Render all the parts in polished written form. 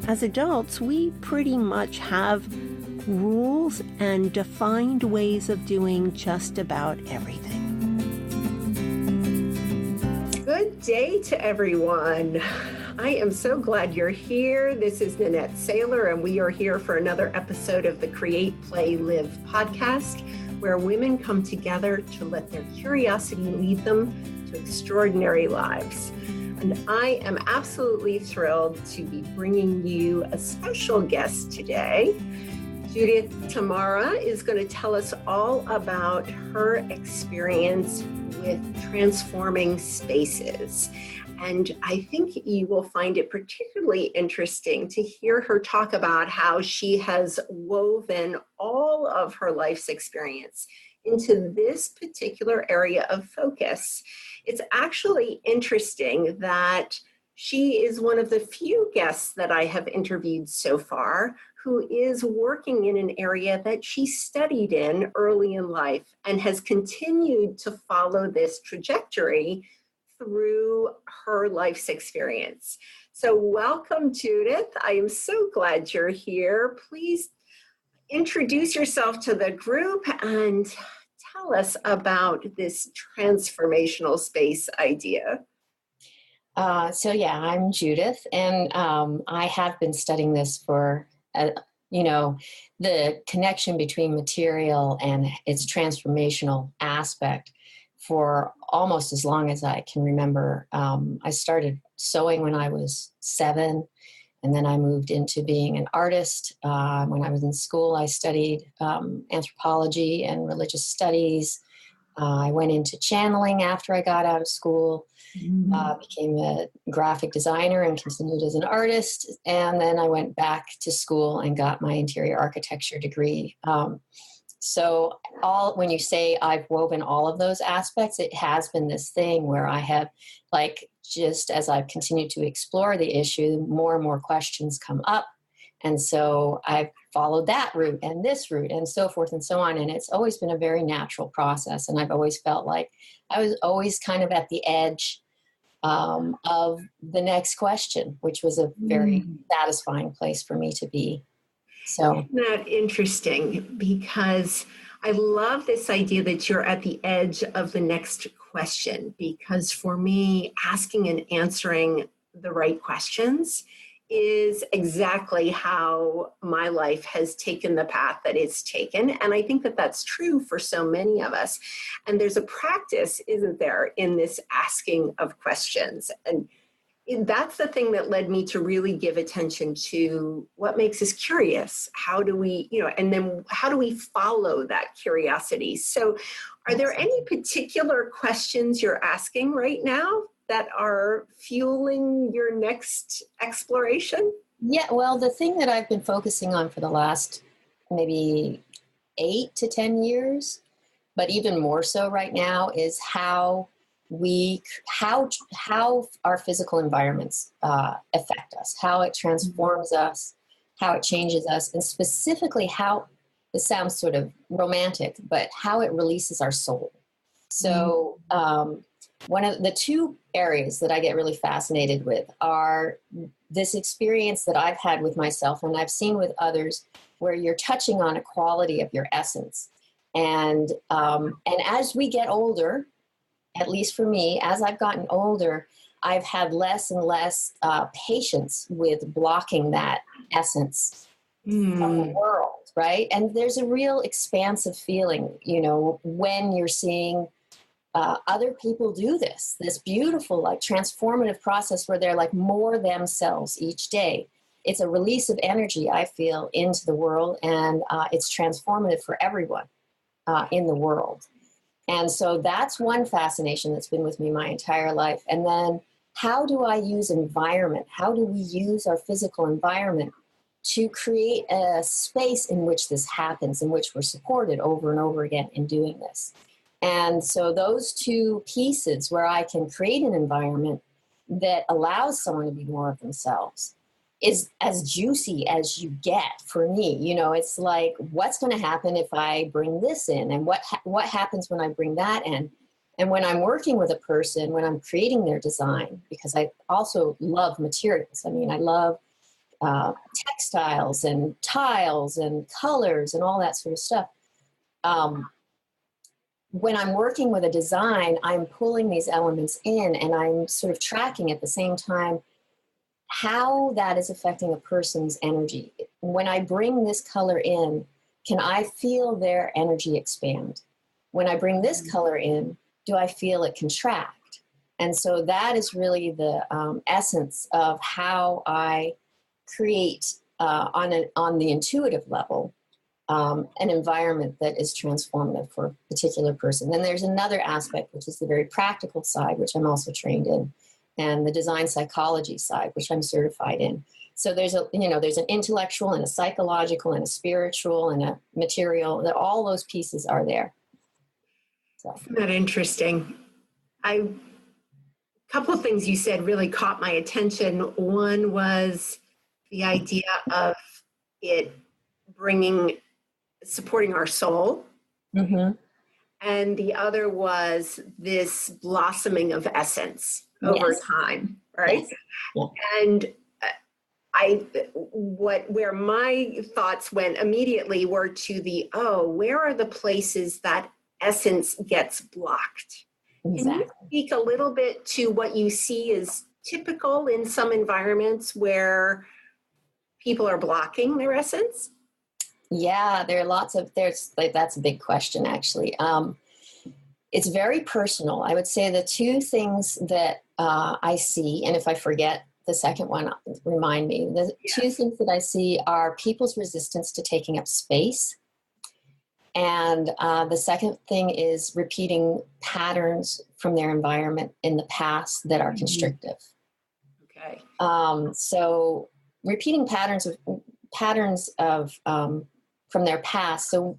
as adults, we pretty much have rules and defined ways of doing just about everything. Good day to everyone. I am so glad you're here. This is Nanette Saylor, and we are here for another episode of the Create, Play, Live podcast, where women come together to let their curiosity lead them to extraordinary lives. And I am absolutely thrilled to be bringing you a special guest today. Judith Tamarah is going to tell us all about her experience with transforming spaces. And I think you will find it particularly interesting to hear her talk about how she has woven all of her life's experience into this particular area of focus. It's actually interesting that she is one of the few guests that I have interviewed so far who is working in an area that she studied in early in life and has continued to follow this trajectory through her life's experience. So welcome, Judith. I am so glad you're here. Please introduce yourself to the group and tell us about this transformational space idea. I'm Judith, and I have been studying this for, the connection between material and its transformational aspect for almost as long as I can remember. I started sewing when I was 7, and then I moved into being an artist. When I was in school, I studied anthropology and religious studies. I went into channeling after I got out of school, became a graphic designer and continued as an artist. And then I went back to school and got my interior architecture degree. So when you say I've woven all of those aspects, it has been this thing where I have, just as I've continued to explore the issue, more and more questions come up. And so I've followed that route and this route and so forth and so on. And it's always been a very natural process. And I've always felt like I was always kind of at the edge of the next question, which was a very satisfying place for me to be. So isn't that interesting? Because I love this idea that you're at the edge of the next question, because for me, asking and answering the right questions is exactly how my life has taken the path that it's taken. And I think that that's true for so many of us. And there's a practice, isn't there, in this asking of questions. And that's the thing that led me to really give attention to what makes us curious. How do we, and then how do we follow that curiosity? So are there any particular questions you're asking right now that are fueling your next exploration? Yeah, well, the thing that I've been focusing on for the last maybe 8 to 10 years, but even more so right now, is how our physical environments affect us, how it transforms us, how it changes us, and specifically how, this sounds sort of romantic, but how it releases our soul. So one of the two areas that I get really fascinated with are this experience that I've had with myself and I've seen with others, where you're touching on a quality of your essence. And as we get older, at least for me, as I've gotten older, I've had less and less patience with blocking that essence from the world, right? And there's a real expansive feeling, when you're seeing other people do this beautiful, transformative process where they're more themselves each day. It's a release of energy, I feel, into the world, and it's transformative for everyone in the world. And so that's one fascination that's been with me my entire life. And then how do I use environment? How do we use our physical environment to create a space in which this happens, in which we're supported over and over again in doing this? And so those two pieces, where I can create an environment that allows someone to be more of themselves, is as juicy as you get for me. It's like, what's going to happen if I bring this in? And what happens when I bring that in? And when I'm working with a person, when I'm creating their design, because I also love materials. I mean, I love textiles and tiles and colors and all that sort of stuff. When I'm working with a design, I'm pulling these elements in and I'm sort of tracking at the same time how that is affecting a person's energy. When I bring this color in, can I feel their energy expand? When I bring this color in, do I feel it contract? And so that is really the essence of how I create on the intuitive level an environment that is transformative for a particular person. Then there's another aspect, which is the very practical side, which I'm also trained in, and the design psychology side, which I'm certified in. So there's an intellectual and a psychological and a spiritual and a material, that all those pieces are there. So. Isn't that interesting? A couple of things you said really caught my attention. One was the idea of it supporting our soul. Mm-hmm. And the other was this blossoming of essence over time, right? Yes. Yeah. And where my thoughts went immediately were to where are the places that essence gets blocked? Exactly. Can you speak a little bit to what you see as typical in some environments where people are blocking their essence? Yeah, that's a big question, actually. It's very personal. I would say the two things that I see, and if I forget the second one, remind me. The two things that I see are people's resistance to taking up space. And the second thing is repeating patterns from their environment in the past that are constrictive. Okay. So repeating patterns of from their past. So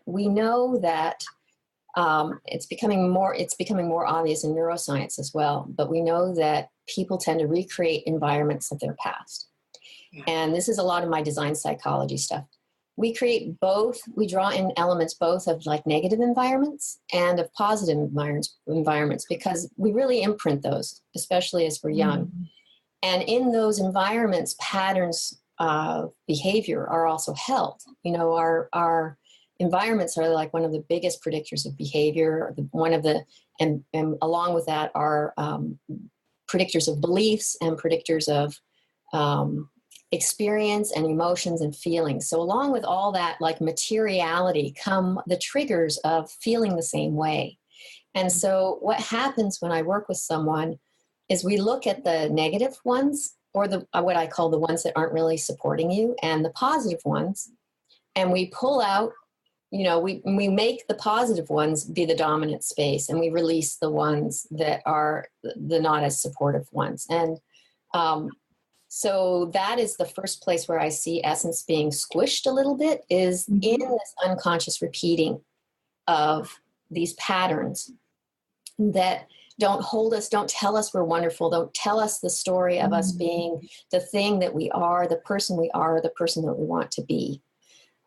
we know that it's becoming more obvious in neuroscience as well. But we know that people tend to recreate environments of their past. Yeah. And this is a lot of my design psychology stuff. We create both, we draw in elements both of like negative environments and of positive environments because we really imprint those, especially as we're young. Mm-hmm. And in those environments, patterns of behavior are also held. Our environments are like one of the biggest predictors of behavior, and along with that are predictors of beliefs and predictors of experience and emotions and feelings. So along with all that like materiality come the triggers of feeling the same way. And so what happens when I work with someone is we look at the negative ones, or what I call the ones that aren't really supporting you, and the positive ones, and we pull out, we make the positive ones be the dominant space, and we release the ones that are the not as supportive ones. And so that is the first place where I see essence being squished a little bit, is in this unconscious repeating of these patterns that don't hold us, don't tell us we're wonderful, don't tell us the story of us being the thing that we are, the person we are, the person that we want to be.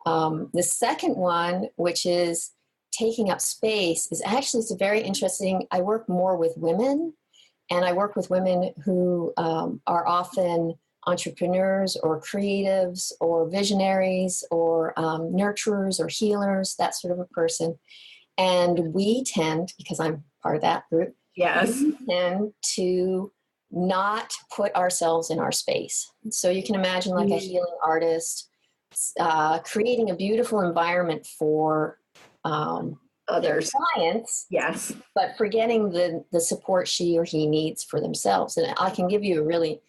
The second one, which is taking up space, is actually, it's very interesting. I work more with women, and I work with women who are often entrepreneurs or creatives or visionaries or nurturers or healers, that sort of a person. And we tend, because I'm part of that group, yes, we tend to not put ourselves in our space. So you can imagine like a healing artist creating a beautiful environment for their clients, yes, but forgetting the support she or he needs for themselves. And I can give you a really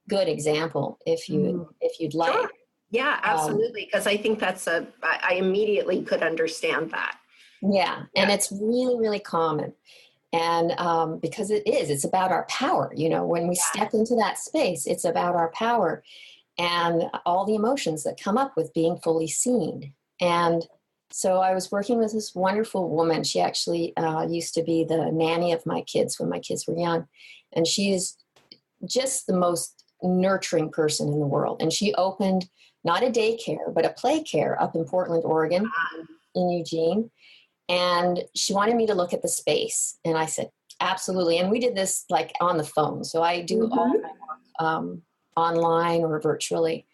good example if you'd like. Sure. Yeah, absolutely. Because I think I immediately could understand that. Yeah. And it's really, really common. And because it's about our power. When we step into that space, it's about our power and all the emotions that come up with being fully seen. And so I was working with this wonderful woman. She actually used to be the nanny of my kids when my kids were young. And she is just the most nurturing person in the world. And she opened not a daycare, but a play care up in Portland, Oregon, in Eugene. And she wanted me to look at the space. And I said, absolutely. And we did this like on the phone. So I do all my work online or virtually.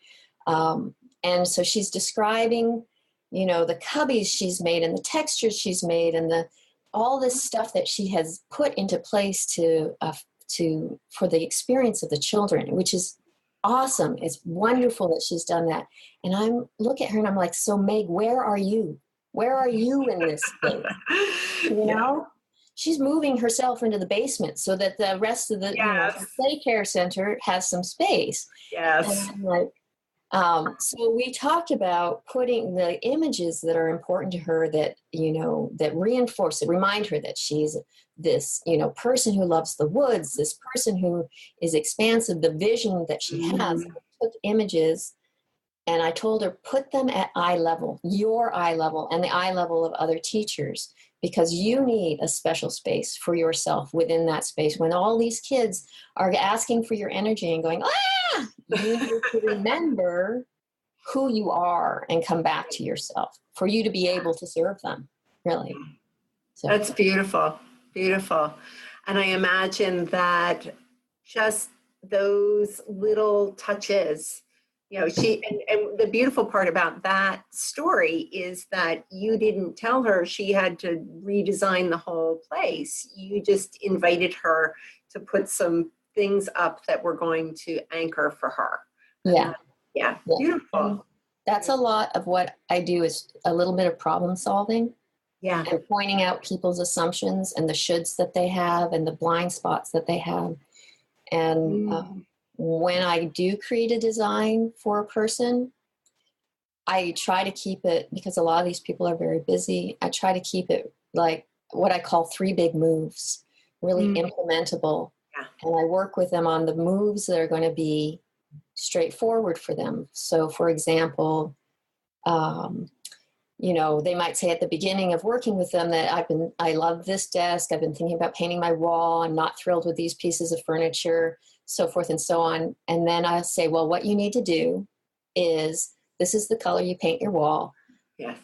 And so she's describing, the cubbies she's made and the textures she's made and all this stuff that she has put into place for the experience of the children, which is awesome. It's wonderful that she's done that. And I look at her and I'm like, so Meg, where are you? Where are you in this thing? She's moving herself into the basement so that the rest of the daycare center has some space. Yes. And I'm like, so we talked about putting the images that are important to her that, that reinforce it, remind her that she's this, person who loves the woods, this person who is expansive, the vision that she has. I took images and I told her, put them at eye level, your eye level and the eye level of other teachers, because you need a special space for yourself within that space. When all these kids are asking for your energy and going, you need to remember who you are and come back to yourself for you to be able to serve them, really. So. That's beautiful, beautiful. And I imagine that just those little touches, and the beautiful part about that story is that you didn't tell her she had to redesign the whole place. You just invited her to put some things up that were going to anchor for her. Yeah. Beautiful. And that's a lot of what I do, is a little bit of problem solving. Yeah. And pointing out people's assumptions and the shoulds that they have and the blind spots that they have. And when I do create a design for a person, I try to keep it, because a lot of these people are very busy, I try to keep it like what I call 3 big moves, really implementable. Yeah. And I work with them on the moves that are going to be straightforward for them. So, for example, they might say at the beginning of working with them that I love this desk. I've been thinking about painting my wall. I'm not thrilled with these pieces of furniture, so forth and so on. And then I'll say, well, what you need to do is, this is the color you paint your wall. Yes.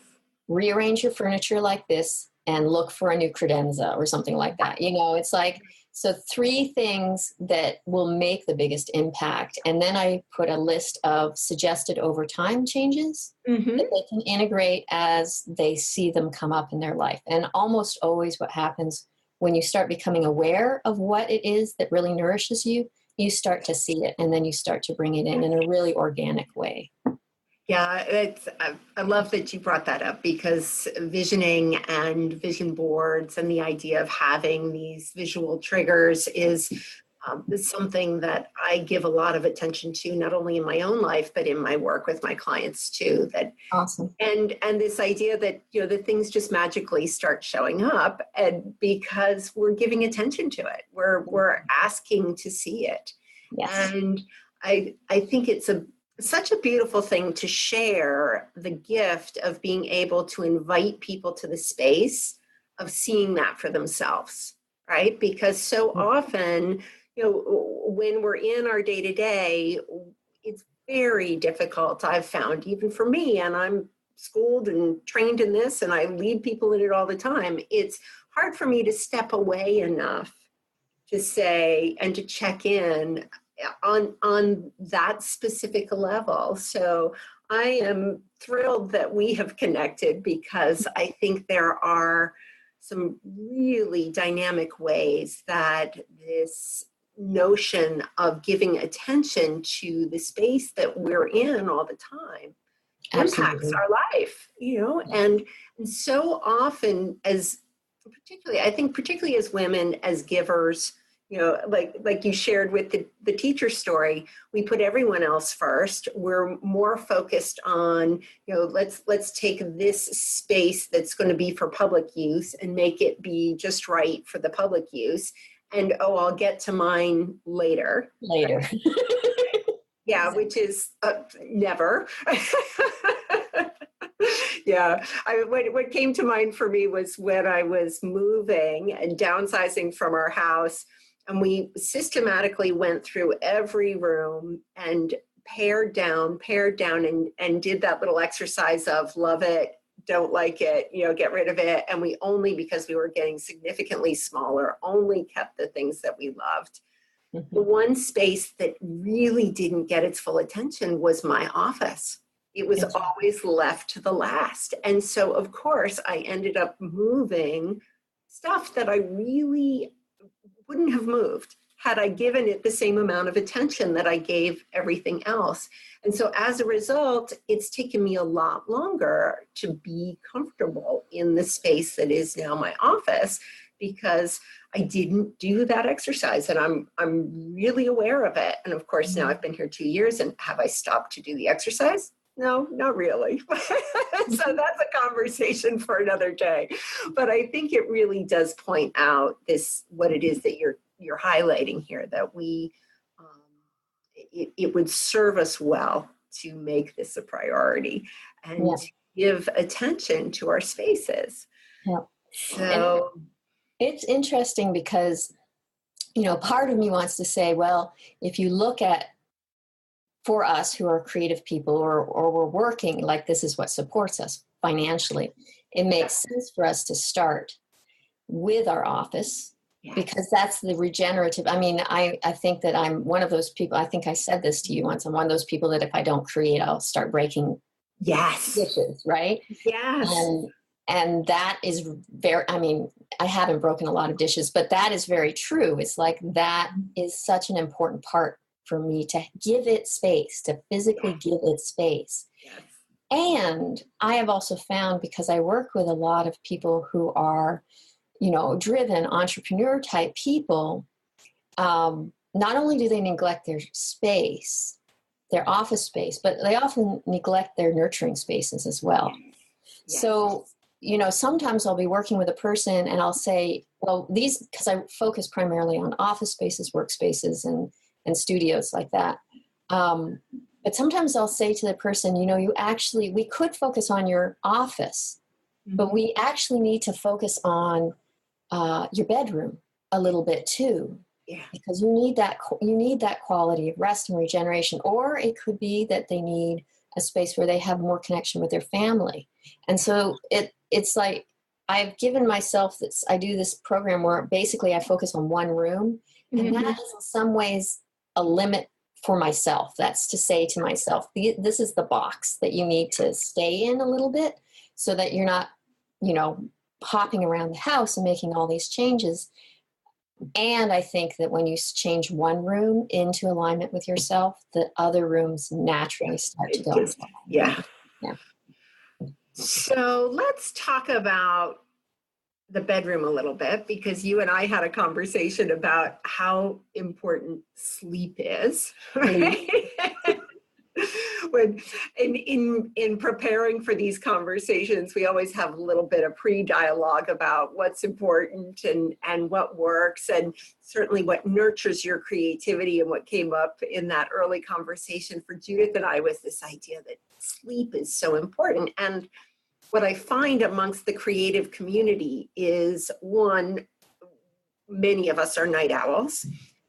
Rearrange your furniture like this and look for a new credenza or something like that. It's like, so 3 things that will make the biggest impact. And then I put a list of suggested over time changes that they can integrate as they see them come up in their life. And almost always what happens when you start becoming aware of what it is that really nourishes you, you start to see it, and then you start to bring it in a really organic way. Yeah, I love that you brought that up, because visioning and vision boards and the idea of having these visual triggers is something that I give a lot of attention to, not only in my own life, but in my work with my clients too. That awesome. And this idea that, that things just magically start showing up, and because we're giving attention to it, we're asking to see it. Yes. And I think it's such a beautiful thing to share the gift of being able to invite people to the space of seeing that for themselves, right? Because so often, when we're in our day-to-day, it's very difficult, I've found, even for me, and I'm schooled and trained in this, and I lead people in it all the time. It's hard for me to step away enough to say and to check in on that specific level. So I am thrilled that we have connected, because I think there are some really dynamic ways that this notion of giving attention to the space that we're in all the time impacts our life, and so often particularly as women, as givers, like you shared with the teacher story, we put everyone else first. We're more focused on, let's take this space that's going to be for public use and make it be just right for the public use. And, I'll get to mine later. Yeah, which is never. Yeah. What came to mind for me was when I was moving and downsizing from our house, and we systematically went through every room and pared down and did that little exercise of love it, don't like it, get rid of it. And we only, because we were getting significantly smaller, only kept the things that we loved. Mm-hmm. The one space that really didn't get its full attention was my office. It was always left to the last. And so, of course, I ended up moving stuff that I really wouldn't have moved had I given it the same amount of attention that I gave everything else. And so as a result, it's taken me a lot longer to be comfortable in the space that is now my office, because I didn't do that exercise, and I'm really aware of it. And of course, now I've been here 2 years, and have I stopped to do the exercise? No, not really. So that's a conversation for another day. But I think it really does point out what it is that you're highlighting here, that it would serve us well to make this a priority and to give attention to our spaces. Yeah. So and it's interesting because, part of me wants to say, well, if you look at, for us who are creative people or we're working, like this is what supports us financially, it makes sense for us to start with our office, because that's the regenerative. I mean, I think that I'm one of those people. I think I said this to you once. I'm one of those people that if I don't create, I'll start breaking dishes, right? Yes. And that is very, I haven't broken a lot of dishes, but that is very true. It's like that is such an important part for me, to give it space, to physically give it space. Yes. And I have also found, because I work with a lot of people who are, driven entrepreneur type people, not only do they neglect their space, their office space, but they often neglect their nurturing spaces as well. Yes. So, sometimes I'll be working with a person and I'll say, well, because I focus primarily on office spaces, workspaces, and studios like that. But sometimes I'll say to the person, we could focus on your office, but we actually need to focus on your bedroom a little bit too. Yeah. Because you need that quality of rest and regeneration. Or it could be that they need a space where they have more connection with their family. And so it's like I've given myself this, I do this program where basically I focus on one room, and that is in some ways a limit for myself. That's to say to myself, this is the box that you need to stay in a little bit, so that you're not, hopping around the house and making all these changes. And I think that when you change one room into alignment with yourself, the other rooms naturally start to go. Yeah. Yeah. So let's talk about the bedroom a little bit, because you and I had a conversation about how important sleep is. Right? When in preparing for these conversations, we always have a little bit of pre-dialogue about what's important and what works, and certainly what nurtures your creativity. And what came up in that early conversation for Judith and I was this idea that sleep is so important. And what I find amongst the creative community is, one, many of us are night owls.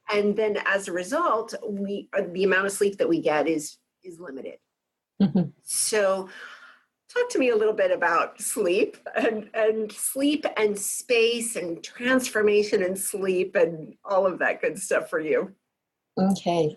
And then as a result, the amount of sleep that we get is limited. Mm-hmm. So talk to me a little bit about sleep and sleep and space and transformation and sleep and all of that good stuff for you. Okay.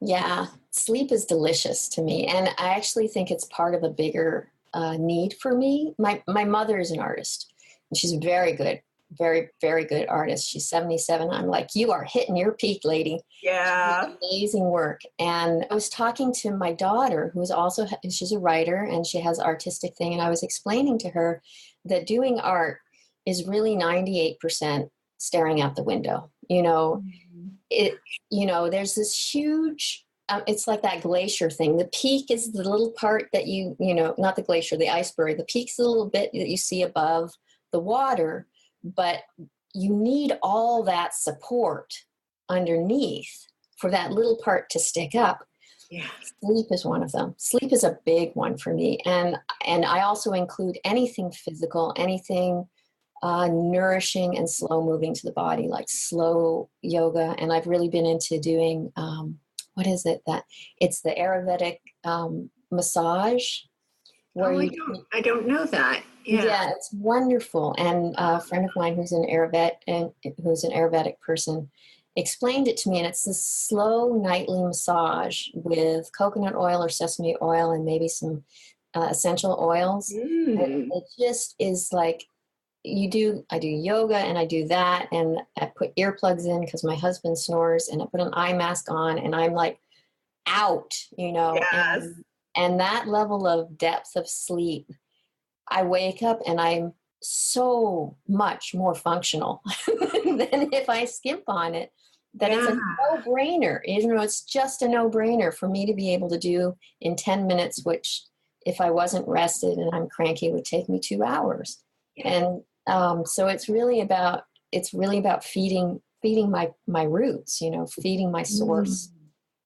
Yeah, sleep is delicious to me. And I actually think it's part of a bigger need for me. My mother is an artist, and she's very good, very, very good artist. She's 77. I'm like, you are hitting your peak, lady. Yeah. Amazing work. And I was talking to my daughter, who is also, she's a writer and she has artistic thing. And I was explaining to her that doing art is really 98% staring out the window. There's this huge, it's like that glacier thing. The peak is the little part that not the glacier, the iceberg. The peak's the little bit that you see above the water, but you need all that support underneath for that little part to stick up. Yeah. Sleep is one of them. Sleep is a big one for me. And I also include anything physical, anything nourishing and slow moving to the body, like slow yoga. And I've really been into doing, it's the Ayurvedic massage. I don't know that. Yeah, it's wonderful. And a friend of mine who's an Ayurvedic person explained it to me. And it's this slow nightly massage with coconut oil or sesame oil and maybe some essential oils. Mm. It just is like I do yoga and I do that. And I put earplugs in because my husband snores, and I put an eye mask on and I'm like out, Yes. and that level of depth of sleep, I wake up and I'm so much more functional than if I skimp on it. That it's a no-brainer. It's just a no-brainer for me to be able to do in 10 minutes, which if I wasn't rested and I'm cranky would take me 2 hours. And so it's really about feeding my roots, feeding my source,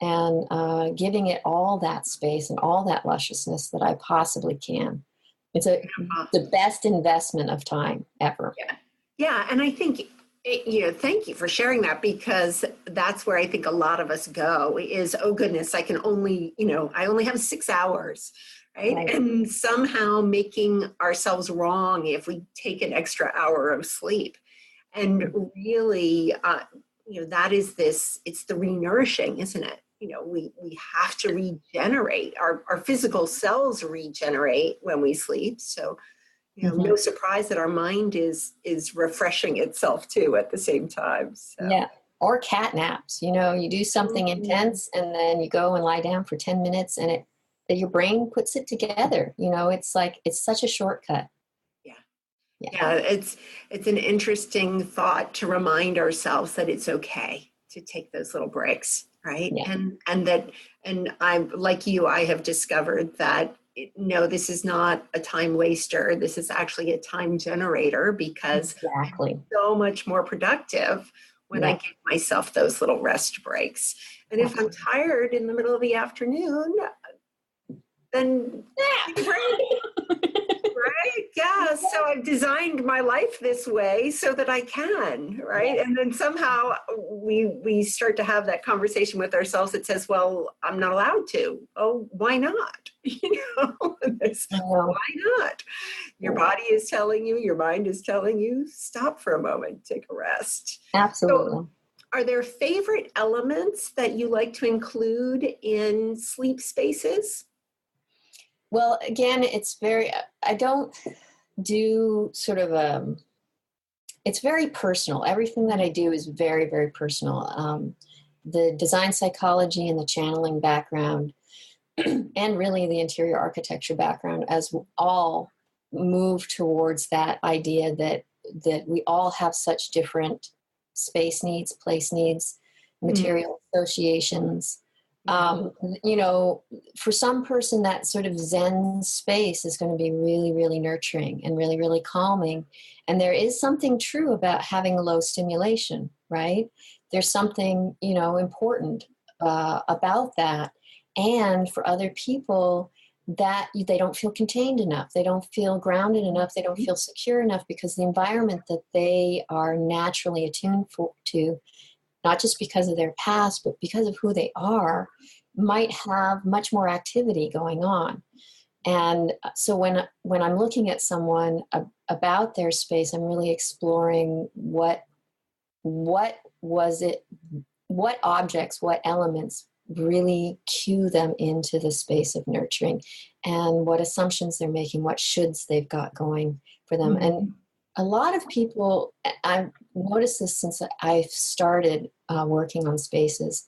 and giving it all that space and all that lusciousness that I possibly can. It's the best investment of time ever. Yeah. And I think, thank you for sharing that, because that's where I think a lot of us go is, oh goodness, I only have 6 hours, right? And somehow making ourselves wrong if we take an extra hour of sleep. And really, that is it's the renourishing, isn't it? We have to regenerate. Our physical cells regenerate when we sleep. So, no surprise that our mind is refreshing itself too at the same time. So. Yeah. Or cat naps. You do something intense and then you go and lie down for 10 minutes and your brain puts it together. It's like, it's such a shortcut. Yeah, it's an interesting thought to remind ourselves that it's okay to take those little breaks, right? Yeah. And I'm like you, I have discovered that no, this is not a time waster. This is actually a time generator, because I'm so much more productive when I give myself those little rest breaks. And if I'm tired in the middle of the afternoon, then right? Yeah. So I've designed my life this way so that I can, right? And then somehow we start to have that conversation with ourselves that says, well, I'm not allowed to. Oh, why not? Why not? Your body is telling you, your mind is telling you, stop for a moment, take a rest. Absolutely. So, are there favorite elements that you like to include in sleep spaces? Well, again, I don't do sort of it's very personal. Everything that I do is very, very personal. The design psychology and the channeling background and really the interior architecture background as all move towards that idea that we all have such different space needs, place needs, material associations. For some person, that sort of Zen space is going to be really, really nurturing and really, really calming. And there is something true about having low stimulation, right? There's something, important about that. And for other people, that they don't feel contained enough. They don't feel grounded enough. They don't feel secure enough because the environment that they are naturally attuned to, not just because of their past, but because of who they are, might have much more activity going on. And so when I'm looking at someone about their space, I'm really exploring what was it, what objects, what elements really cue them into the space of nurturing, and what assumptions they're making, what shoulds they've got going for them. And a lot of people, I've noticed this since I've started working on spaces,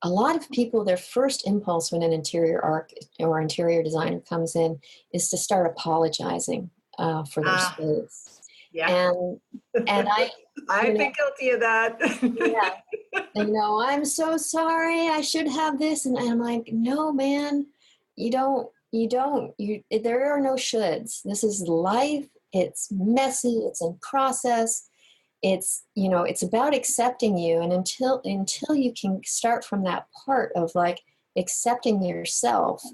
a lot of people, their first impulse when an interior architect or interior designer comes in is to start apologizing for their space. Yeah. And I've been guilty of that. I'm so sorry, I should have this. And I'm like, no, man, you don't, there are no shoulds. This is life. It's messy. It's in process. It's, it's about accepting you. And until you can start from that part of like accepting yourself,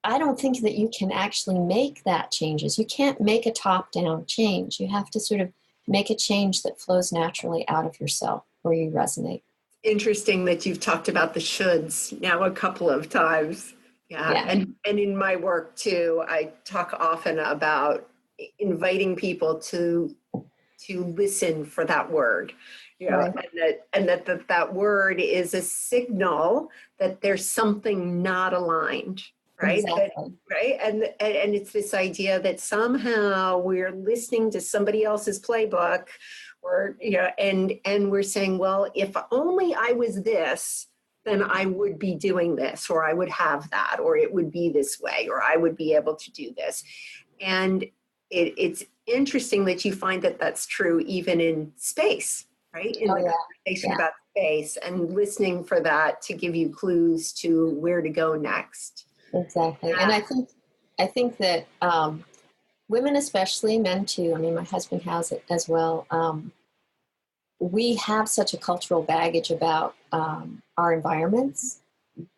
I don't think that you can actually make that changes. You can't make a top-down change. You have to sort of make a change that flows naturally out of yourself where you resonate. Interesting that you've talked about the shoulds now a couple of times. Yeah. And in my work too, I talk often about inviting people to listen for that word, Right. and that word is a signal that there's something not aligned, right? Exactly. Right. And it's this idea that somehow we're listening to somebody else's playbook, or, and we're saying, well, if only I was this, then I would be doing this, or I would have that, or it would be this way, or I would be able to do this. And it's interesting that you find that that's true even in space, right? In the conversation about space, and listening for that to give you clues to where to go next. Exactly. And I think that women, especially, men too, I mean, my husband has it as well. We have such a cultural baggage about our environments.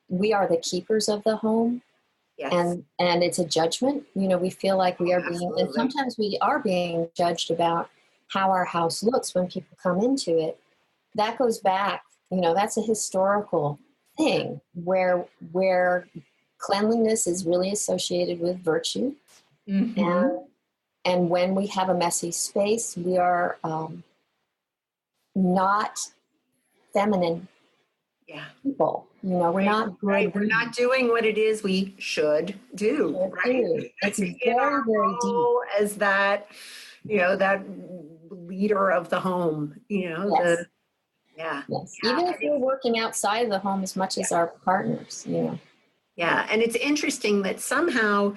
We are the keepers of the home. Yes. And it's a judgment. We feel like we are being, and sometimes we are being judged about how our house looks when people come into it. That goes back, that's a historical thing where cleanliness is really associated with virtue. Mm-hmm. And when we have a messy space, we are not feminine people. We're not good. Right. We're not doing what it is we should do. Right. It's very, very deep. As that, that leader of the home. Yes. Even if we're working outside of the home as much as our partners. Yeah, and it's interesting that somehow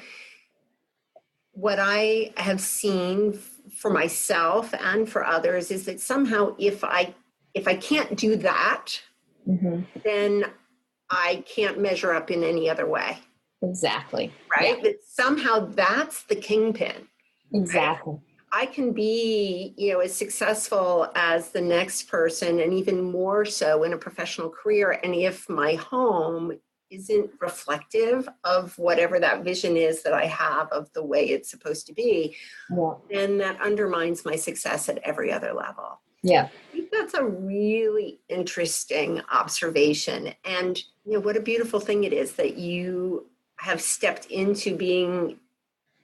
what I have seen for myself and for others is that somehow if I can't do that, then I can't measure up in any other way. Exactly. Right? Yeah. That somehow that's the kingpin. Exactly. Right? I can be, as successful as the next person, and even more so in a professional career. And if my home isn't reflective of whatever that vision is that I have of the way it's supposed to be, then that undermines my success at every other level. Yeah. I think that's a really interesting observation. And, what a beautiful thing it is that you have stepped into being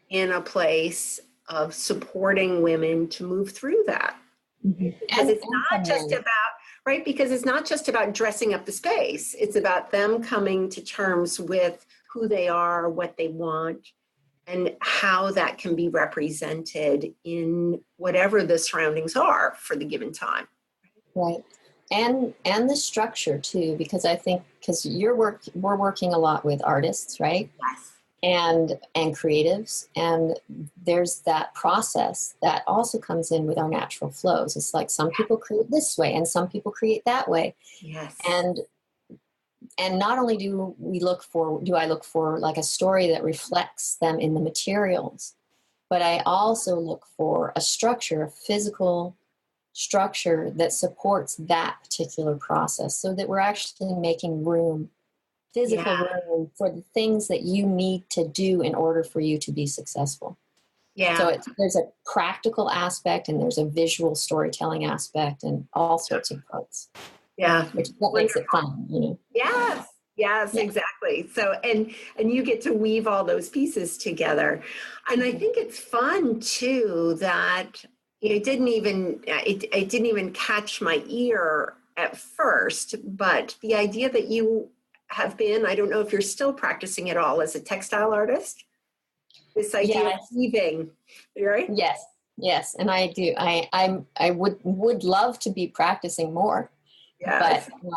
in a place of supporting women to move through that. Because it's not just about, right? Because it's not just about dressing up the space. It's about them coming to terms with who they are, what they want, and how that can be represented in whatever the surroundings are for the given time. Right. And the structure too, because I think, we're working a lot with artists, right? Yes. And creatives, and there's that process that also comes in with our natural flows. It's like some people create this way and some people create that way. Yes. And not only do I look for like a story that reflects them in the materials, but I also look for a structure, a physical structure that supports that particular process, so that we're actually making room, physical room, for the things that you need to do in order for you to be successful. Yeah. So there's a practical aspect, and there's a visual storytelling aspect, and all sorts of parts. Yeah. Which makes it fun, Yes, exactly. So, and you get to weave all those pieces together. And I think it's fun too that it didn't even catch my ear at first, but the idea that you have been, I don't know if you're still practicing at all as a textile artist, this idea of weaving, right? Yes. And I do. I would love to be practicing more. Yes. But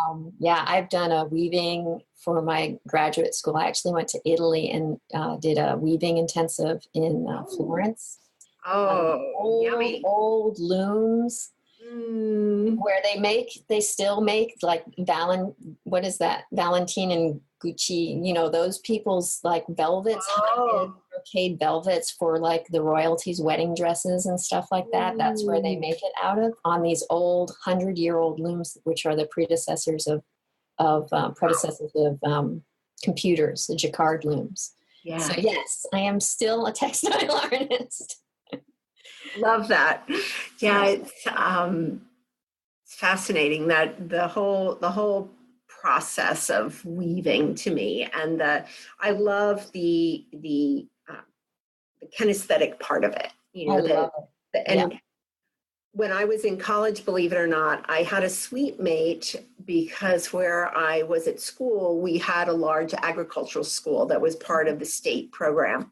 I've done a weaving for my graduate school. I actually went to Italy and did a weaving intensive in Florence. Yummy. Old looms where they still make like Valentine and Gucci, those people's like velvets, high-end brocade velvets for like the royalties' wedding dresses and stuff like that. That's where they make it out of, on these old 100-year-old looms, which are the predecessors of computers, the Jacquard looms. Yeah. So yes, I am still a textile artist. Love that. Yeah, it's fascinating that the whole process of weaving to me, and I love the kinesthetic part of it, You I know, love it. and when I was in college, believe it or not, I had a suite mate because where I was at school, we had a large agricultural school that was part of the state program.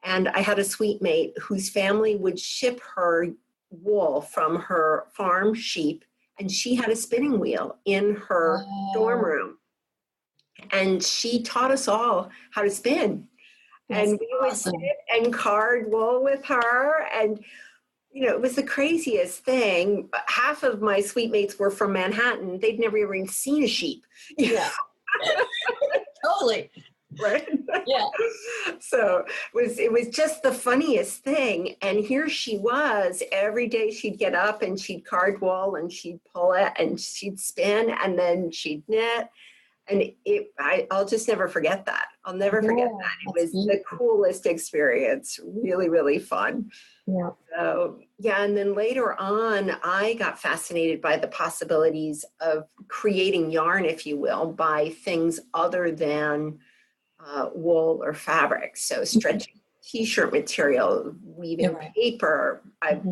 And I had a suite mate whose family would ship her wool from her farm sheep, and she had a spinning wheel in her dorm room. And she taught us all how to spin. That's and we would awesome. sit and card wool with her. And, you know, it was the craziest thing. Half of my suite mates were from Manhattan. They'd never even seen a sheep. Yeah. Totally. Right? Yeah. So it was just the funniest thing. And here she was, every day she'd get up and she'd card wool and she'd pull it and she'd spin and then she'd knit. And I'll just never forget that. I'll never forget that. It was the coolest experience. Really, really fun. Yeah. So, yeah. And then later on, I got fascinated by the possibilities of creating yarn, if you will, by things other than wool or fabric. So stretching t-shirt material, weaving paper. I've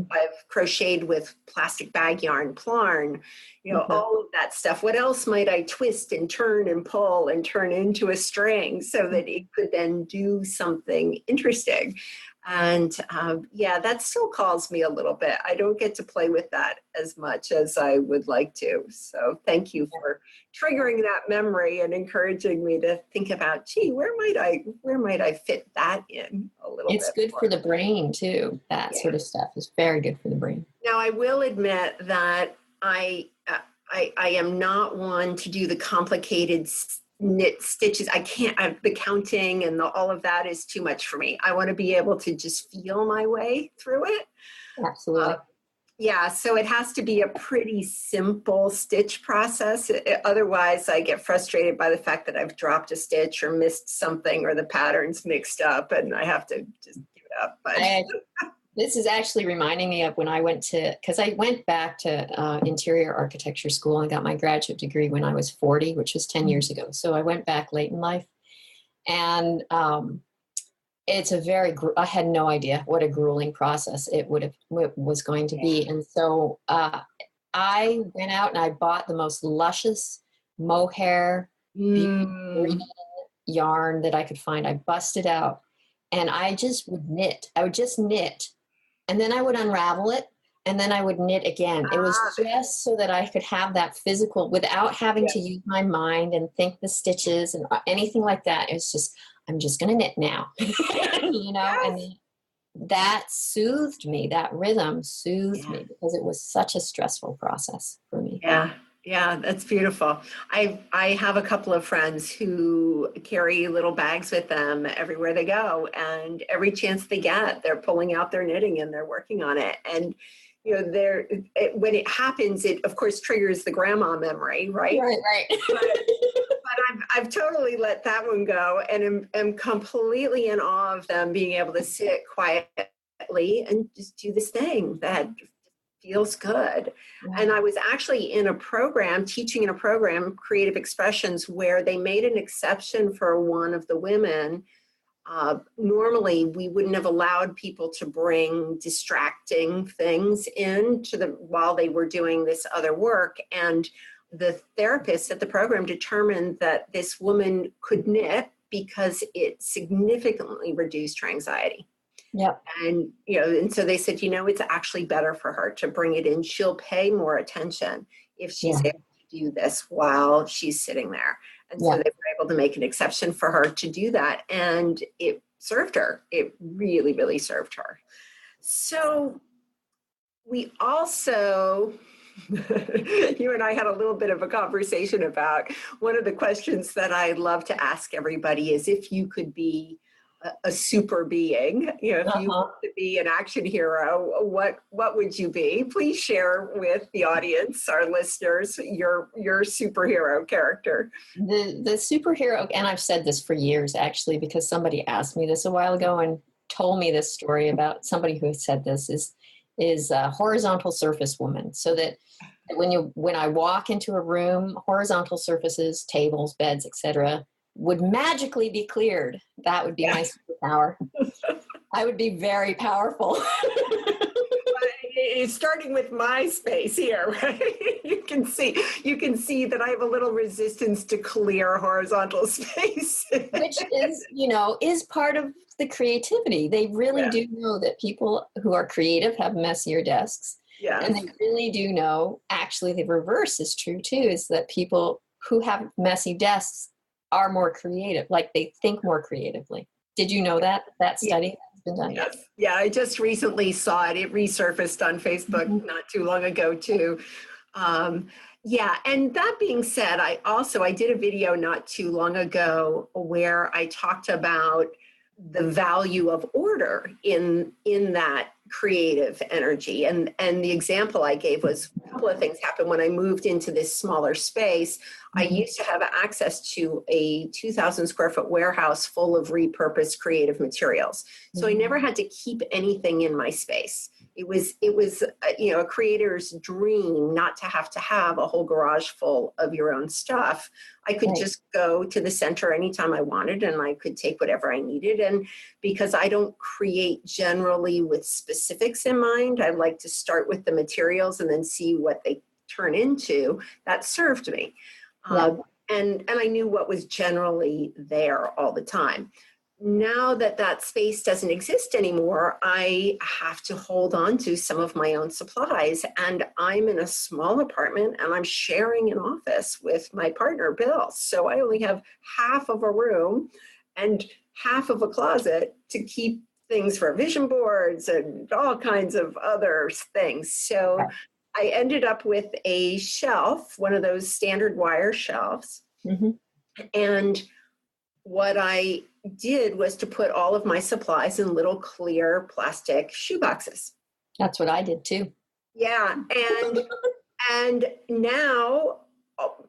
crocheted with plastic bag yarn, plarn, you know, all of that stuff. What else might I twist and turn and pull and turn into a string so that it could then do something interesting? And yeah, that still calls me a little bit. I don't get to play with that as much as I would like to. So thank you for triggering that memory and encouraging me to think about, gee, where might I fit that in a little bit? It's good for the brain too. That sort of stuff is very good for the brain. Now, I will admit that I am not one to do the complicated knit stitches. I can't, the counting and all of that is too much for me. I want to be able to just feel my way through it. Absolutely. Yeah, so it has to be a pretty simple stitch process. Otherwise, I get frustrated by the fact that I've dropped a stitch or missed something or the pattern's mixed up and I have to just give it up. But this is actually reminding me of when I went back to interior architecture school and got my graduate degree when I was 40, which was 10 years ago. So I went back late in life. And it's I had no idea what a grueling process it was going to be. And so I went out and I bought the most luscious mohair green yarn that I could find. I busted out and I just would knit. I would just knit. And then I would unravel it, and then I would knit again. It was just so that I could have that physical without having to use my mind and think the stitches and anything like that. It was just, I'm just going to knit now, you know, and that soothed me. That rhythm soothed me because it was such a stressful process for me. Yeah, that's beautiful. I have a couple of friends who carry little bags with them everywhere they go, and every chance they get, they're pulling out their knitting and they're working on it. And you know, when it happens, it of course triggers the grandma memory, right? Right. But I've totally let that one go, and am completely in awe of them being able to sit quietly and just do this thing that feels good. Yeah. And I was actually teaching in a program, Creative Expressions, where they made an exception for one of the women. Normally, we wouldn't have allowed people to bring distracting things while they were doing this other work. And the therapist at the program determined that this woman could knit because it significantly reduced her anxiety. Yep. And, you know, and so they said, you know, it's actually better for her to bring it in. She'll pay more attention if she's able to do this while she's sitting there. And so they were able to make an exception for her to do that. And it served her. It really, really served her. So we also, you and I had a little bit of a conversation about one of the questions that I love to ask everybody is if you could be a super being, you know, if you want to be an action hero, what would you be? Please share with the audience, our listeners, your superhero character. The superhero, and I've said this for years actually, because somebody asked me this a while ago and told me this story about somebody who said this is a horizontal surface woman. So that when I walk into a room, horizontal surfaces, tables, beds, etc., would magically be cleared. That would be my superpower. I would be very powerful. It's starting with my space here, right? You can see that I have a little resistance to clear horizontal space. Which is, is part of the creativity. They really do know that people who are creative have messier desks. Yeah. And they really do know, actually the reverse is true too, is that people who have messy desks are more creative, like they think more creatively. Did you know that study has been done? Yes. Yeah, I just recently saw it. It resurfaced on Facebook not too long ago too. Yeah, and that being said, I did a video not too long ago where I talked about the value of order in that creative energy. And the example I gave was a couple of things happened when I moved into this smaller space. I used to have access to a 2,000 square foot warehouse full of repurposed creative materials. So I never had to keep anything in my space. It was a creator's dream not to have a whole garage full of your own stuff. I could just go to the center anytime I wanted, and I could take whatever I needed. And because I don't create generally with specifics in mind, I like to start with the materials and then see what they turn into. That served me. And I knew what was generally there all the time. Now that space doesn't exist anymore, I have to hold on to some of my own supplies. And I'm in a small apartment and I'm sharing an office with my partner, Bill. So I only have half of a room and half of a closet to keep things for vision boards and all kinds of other things. So I ended up with a shelf, one of those standard wire shelves. And what I did was to put all of my supplies in little clear plastic shoe boxes. That's what I did too. Yeah. And now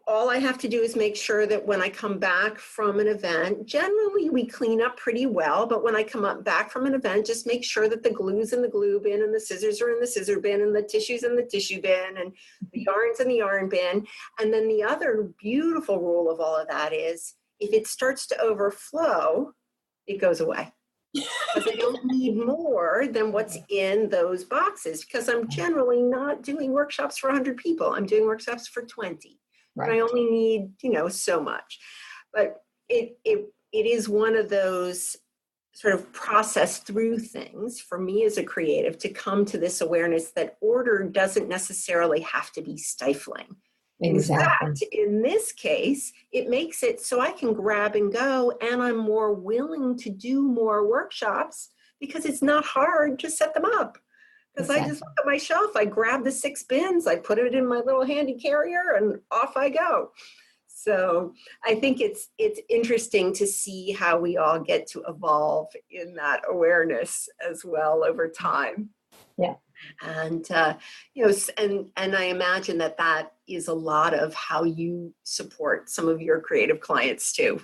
all I have to do is make sure that when I come back from an event, generally we clean up pretty well, but when I come back from an event, just make sure that the glue's in the glue bin and the scissors are in the scissor bin and the tissue's in the tissue bin and the yarn's in the yarn bin. And then the other beautiful rule of all of that is if it starts to overflow, it goes away. Because I don't need more than what's in those boxes, because I'm generally not doing workshops for 100 people. I'm doing workshops for 20. Right. And I only need, so much. But it is one of those sort of process through things for me as a creative to come to this awareness that order doesn't necessarily have to be stifling. Exactly. In fact, in this case, it makes it so I can grab and go, and I'm more willing to do more workshops because it's not hard to set them up. Because I just look at my shelf, I grab the 6 bins, I put it in my little handy carrier, and off I go. So I think it's interesting to see how we all get to evolve in that awareness as well over time. Yeah. And, and I imagine that is a lot of how you support some of your creative clients too.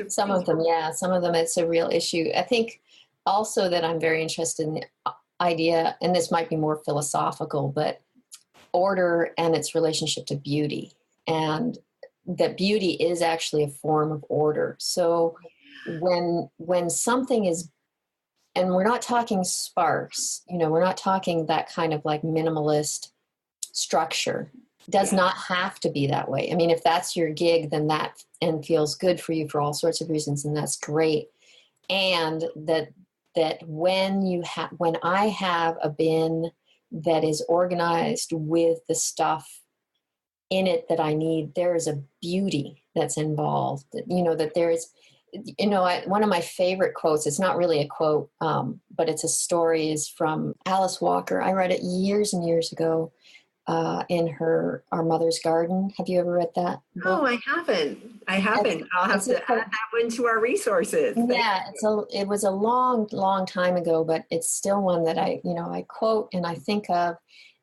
Some of them, it's a real issue. I think also that I'm very interested in the idea, and this might be more philosophical, but order and its relationship to beauty, and that beauty is actually a form of order. So when something is, and we're not talking sparse, we're not talking that kind of like minimalist structure. Does not have to be that way. I mean, if that's your gig, then that and feels good for you for all sorts of reasons, and that's great. And that when I have a bin that is organized with the stuff in it that I need, there is a beauty that's involved. That there is. One of my favorite quotes, it's not really a quote, but it's a story, is from Alice Walker. I read it years and years ago in Our Mother's Garden. Have you ever read that book? No, I haven't. I'll have to add that one to our resources. Yeah, it was a long, long time ago, but it's still one that I quote and I think of.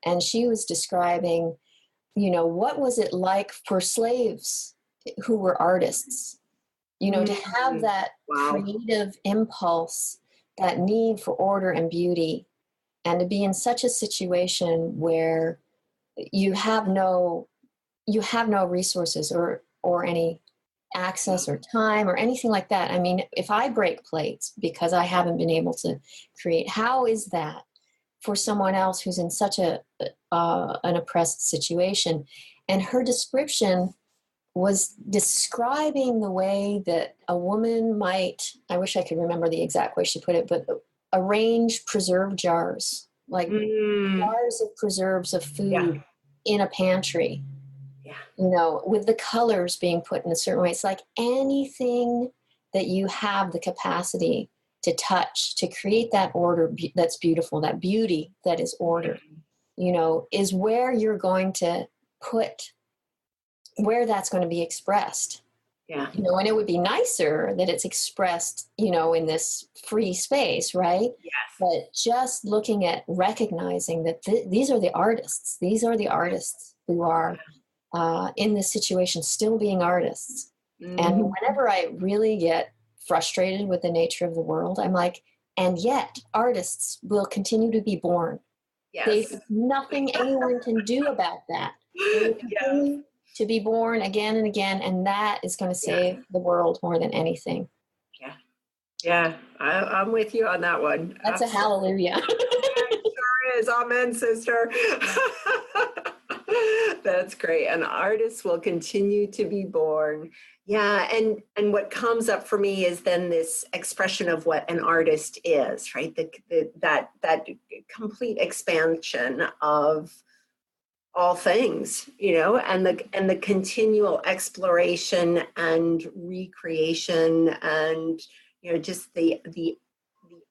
And she was describing, what was it like for slaves who were artists? To have that creative impulse, that need for order and beauty, and to be in such a situation where you have no resources or any access or time or anything like that. I mean, if I break plates because I haven't been able to create, how is that for someone else who's in such an oppressed situation? And her description was describing the way that a woman might, I wish I could remember the exact way she put it, but arrange preserve jars, like jars of preserves of food in a pantry. You know, with the colors being put in a certain way. It's like anything that you have the capacity to touch, to create that order that's beautiful, that beauty that is order, you know, is where you're going to put, where that's going to be expressed. Yeah. You know, and it would be nicer that it's expressed, you know, in this free space, right? Yes. But just looking at recognizing that these are the artists. These are the artists who are in this situation, still being artists. And whenever I really get frustrated with the nature of the world, I'm like, and yet artists will continue to be born. Yes. There's nothing anyone can do about that. They will continue to be born again and again, and that is going to save the world more than anything. Yeah, I'm with you on that one. That's a hallelujah. It sure is. Amen, sister. That's great. And artists will continue to be born. Yeah. And what comes up for me is then this expression of what an artist is, right? That complete expansion of all things, you know, and the continual exploration and recreation and, you know, just the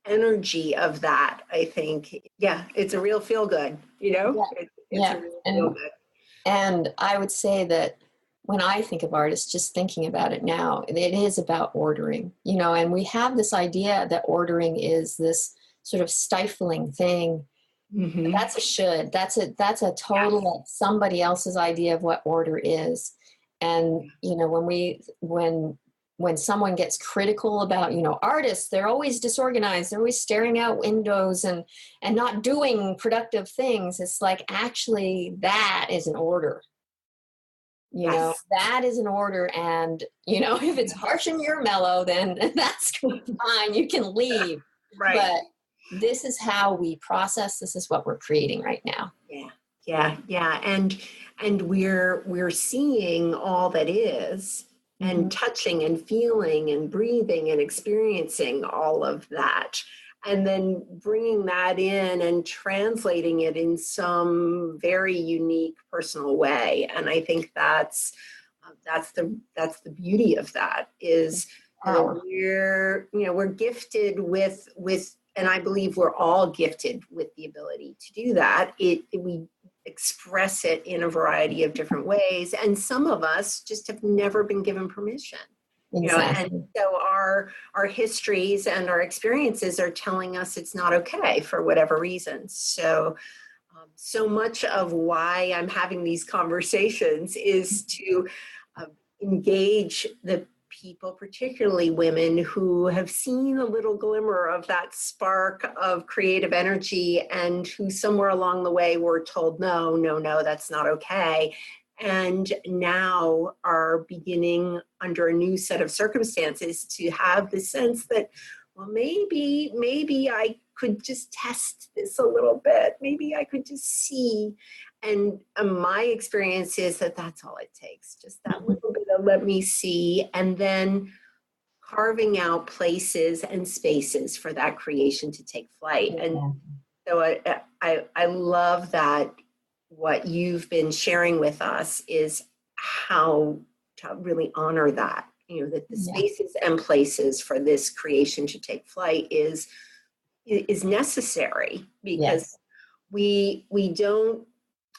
energy of that, I think. Yeah, it's a real feel good, you know? It's a real feel good. And I would say that when I think of artists, just thinking about it now, it is about ordering, you know, and we have this idea that ordering is this sort of stifling thing. That's a should. That's a total like somebody else's idea of what order is. And, you know, when someone gets critical about, you know, artists, they're always disorganized, they're always staring out windows and not doing productive things. It's like, actually, that is an order. You know, that is an order. And, you know, if it's harsh and you're mellow, then that's fine. You can leave. Right. But this is how we process. This is what we're creating right now. Yeah. And we're seeing all that is, and touching and feeling and breathing and experiencing all of that, and then bringing that in and translating it in some very unique personal way. And I think that's the beauty of that is we're gifted with, and I believe we're all gifted with the ability to do that. We express it in a variety of different ways, and some of us just have never been given permission. Exactly. You know, and so our histories and our experiences are telling us it's not okay for whatever reason. So so much of why I'm having these conversations is to engage the people, particularly women, who have seen a little glimmer of that spark of creative energy and who somewhere along the way were told, no, that's not okay. And now are beginning under a new set of circumstances to have the sense that, well, maybe I could just test this a little bit. Maybe I could just see. And my experience is that that's all it takes, just that little bit of let me see, and then carving out places and spaces for that creation to take flight. And so I love that what you've been sharing with us is how to really honor that, you know, that the spaces and places for this creation to take flight is necessary, because we don't,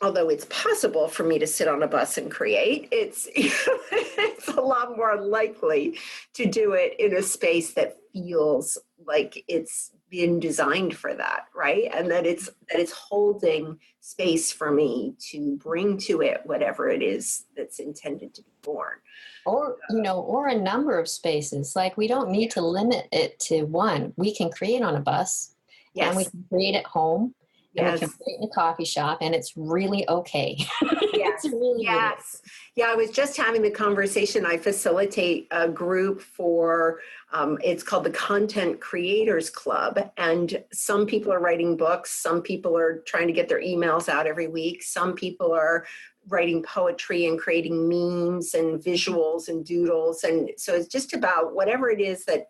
although it's possible for me to sit on a bus and create, it's it's a lot more likely to do it in a space that feels like it's been designed for that, right? And that it's holding space for me to bring to it whatever it is that's intended to be born. Or, you know, or a number of spaces. Like, we don't need to limit it to one. We can create on a bus, and we can create at home. And we can create in a coffee shop, and it's really okay. Yes. It's really, really yes. Yeah, I was just having the conversation. I facilitate a group for, it's called the Content Creators Club. And some people are writing books. Some people are trying to get their emails out every week. Some people are writing poetry and creating memes and visuals and doodles. And so it's just about whatever it is that,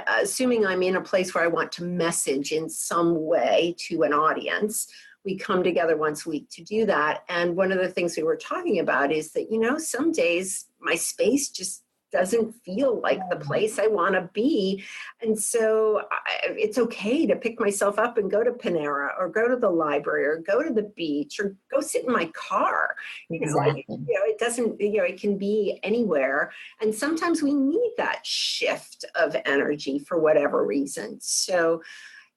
assuming I'm in a place where I want to message in some way to an audience, we come together once a week to do that. And one of the things we were talking about is that, some days my space just doesn't feel like the place I want to be. And so it's okay to pick myself up and go to Panera or go to the library or go to the beach or go sit in my car. Exactly. It doesn't, it can be anywhere. And sometimes we need that shift of energy for whatever reason. So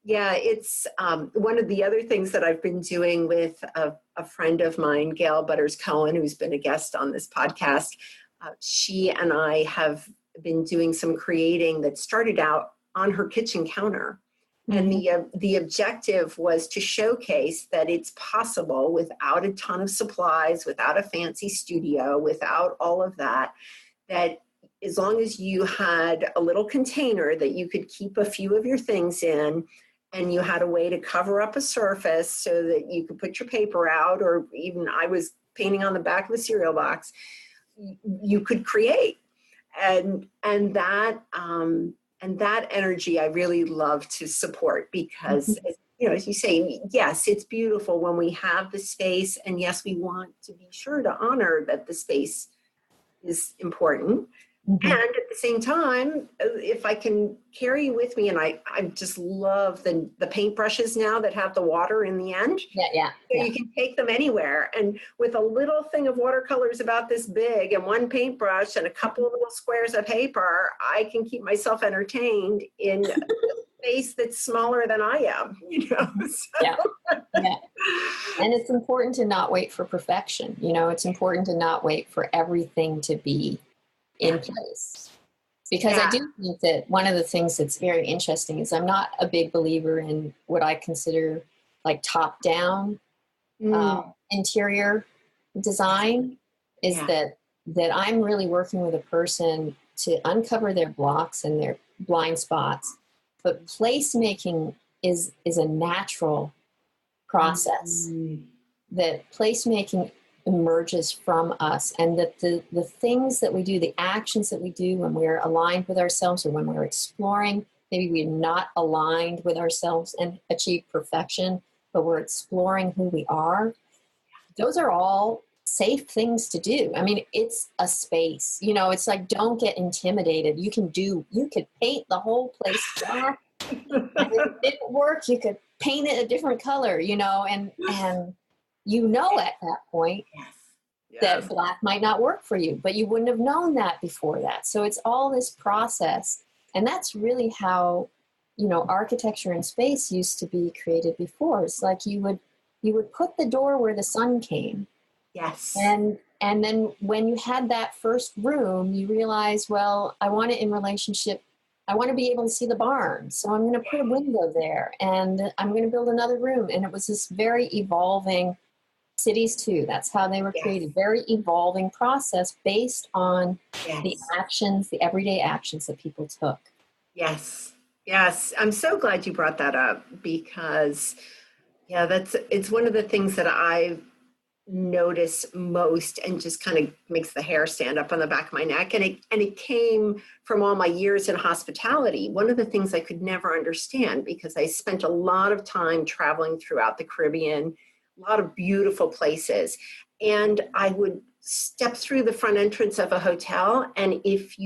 yeah, it's one of the other things that I've been doing with a friend of mine, Gail Butters-Cohen, who's been a guest on this podcast. She and I have been doing some creating that started out on her kitchen counter. And the objective was to showcase that it's possible without a ton of supplies, without a fancy studio, without all of that, that as long as you had a little container that you could keep a few of your things in, and you had a way to cover up a surface so that you could put your paper out, or even I was painting on the back of a cereal box, you could create. And that energy I really love to support because, as you say, yes, it's beautiful when we have the space, and yes, we want to be sure to honor that the space is important. And at the same time, if I can carry with me, and I just love the paintbrushes now that have the water in the end. Yeah. So you can take them anywhere. And with a little thing of watercolors about this big and one paintbrush and a couple of little squares of paper, I can keep myself entertained in a space that's smaller than I am, So. Yeah. And it's important to not wait for perfection. It's important to not wait for everything to be in place, because I do think that one of the things that's very interesting is I'm not a big believer in what I consider like top-down interior design. Is that I'm really working with a person to uncover their blocks and their blind spots, but placemaking is a natural process. That placemaking emerges from us, and that the things that we do, the actions that we do when we're aligned with ourselves, or when we're exploring, maybe we're not aligned with ourselves and achieve perfection, but we're exploring who we are, those are all safe things to do. I mean, it's a space, it's like, don't get intimidated. You could paint the whole place black, and if it didn't work, you could paint it a different color, and at that point that black might not work for you, but you wouldn't have known that before that. So it's all this process. And that's really how, architecture and space used to be created before. It's like you would put the door where the sun came. Yes. And then when you had that first room, you realize, well, I want it in relationship. I want to be able to see the barn. So I'm going to put a window there, and I'm going to build another room. And it was this very evolving. Cities too, that's how they were created. Very evolving process based on the actions, the everyday actions that people took. Yes. I'm so glad you brought that up, because it's one of the things that I notice most, and just kind of makes the hair stand up on the back of my neck. And it came from all my years in hospitality. One of the things I could never understand, because I spent a lot of time traveling throughout the Caribbean, a lot of beautiful places. And I would step through the front entrance of a hotel, and if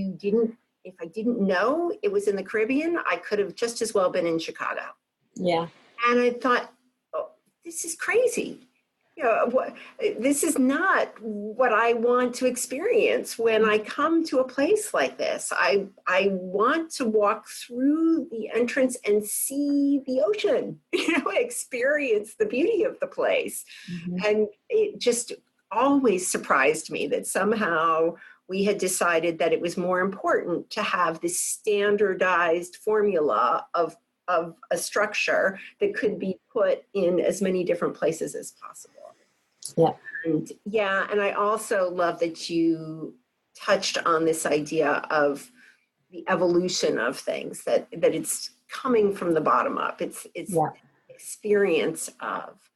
I didn't know it was in the Caribbean, I could have just as well been in Chicago. Yeah. And I thought, this is crazy. This is not what I want to experience when I come to a place like this. I want to walk through the entrance and see the ocean, experience the beauty of the place. And it just always surprised me that somehow we had decided that it was more important to have this standardized formula of a structure that could be put in as many different places as possible. Yeah. And I also love that you touched on this idea of the evolution of things, that it's coming from the bottom up. It's Yeah. experience of,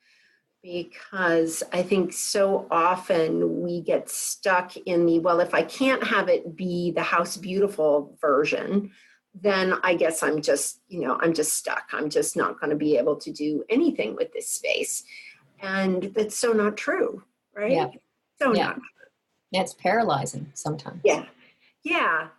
because I think so often we get stuck in the, well, if I can't have it be the House Beautiful version, then I guess I'm just stuck. I'm just not going to be able to do anything with this space. And that's so not true, right? Yeah. So Yeah. not true. It's paralyzing sometimes. Yeah.